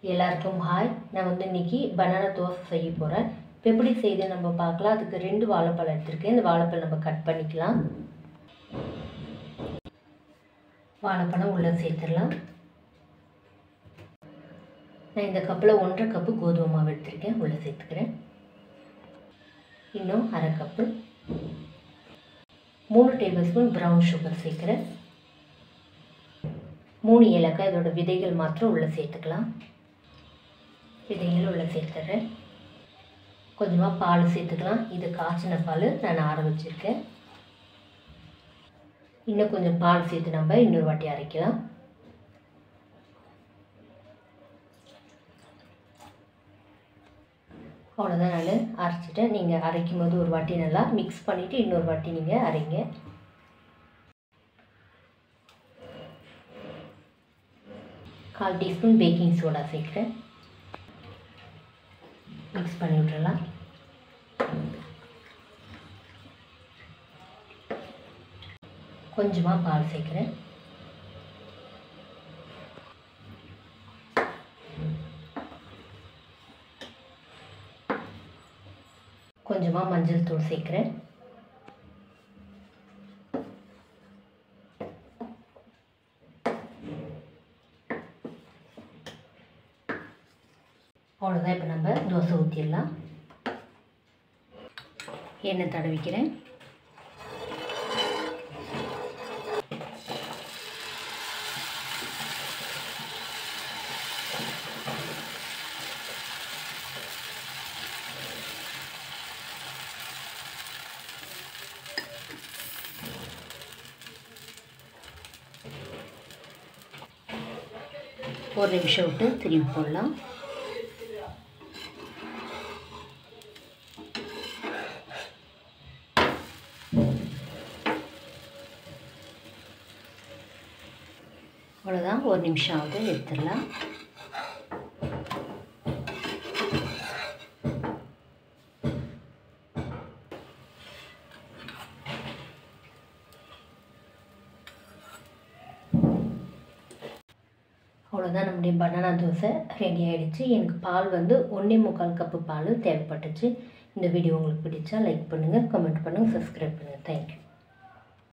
எல்லாருக்கும் ஹாய். நான் இன்றைக்கி பனானா தோசை செய்ய போகிறேன். இப்போ எப்படி செய்து நம்ம பார்க்கலாம். அதுக்கு 2 வாழைப்பழம் எடுத்துருக்கேன். இந்த வாழைப்பழம் நம்ம கட் பண்ணிக்கலாம். வாழைப்பழம் உள்ளே சேர்த்துடலாம். நான் இந்த கப்பில் 1.5 கப்பு கோதுமை மாவு எடுத்துருக்கேன். உள்ளே சேர்த்துக்கிறேன். இன்னும் 1/2 cup. 3 table spoon brown sugar சேர்க்குறேன். 3 ஏலக்காய், இதோட விதைகள் மாத்திரம் உள்ளே சேர்த்துக்கலாம். விதைகள் உள்ளே சேர்த்துறேன். கொஞ்சமாக பால் சேர்த்துக்கலாம். இது காய்ச்சின பால், நான் ஆற வச்சுருக்கேன். இன்னும் கொஞ்சம் பால் சேர்த்து நம்ம இன்னொரு வாட்டி அரைக்கலாம். அவ்வளோதான், நான் அரைச்சிட்டேன். நீங்கள் அரைக்கும் போது ஒரு வாட்டி நல்லா மிக்ஸ் பண்ணிவிட்டு இன்னொரு வாட்டி நீங்கள் அரைங்க. கால் டீஸ்பூன் பேக்கிங் சோடா சேர்க்குறேன். மிக்ஸ் பண்ணி விட்டுறலாம். கொஞ்சமாக பால் சேர்க்குறேன். கொஞ்சமாக மஞ்சள் தூள் சேர்க்குறேன். அவ்வளோதான். இப்போ நம்ம தோசை ஊற்றிடலாம். எண்ணெய் தடவிக்கிறேன். ஒரு நிமிஷம் விட்டு திரும்பி போடலாம். அவ்வளோதான், ஒரு நிமிஷம் ஆகுது, எடுத்துடலாம். அவ்வளோதான், நம்முடைய பனானா தோசை ரெடி ஆகிடுச்சு. எனக்கு பால் 1.25 கப்பு பால் தேவைப்பட்டுச்சு. இந்த வீடியோ உங்களுக்கு பிடிச்சா லைக் பண்ணுங்கள், கமெண்ட் பண்ணுங்கள், சப்ஸ்கிரைப் பண்ணுங்கள். தேங்க்யூ.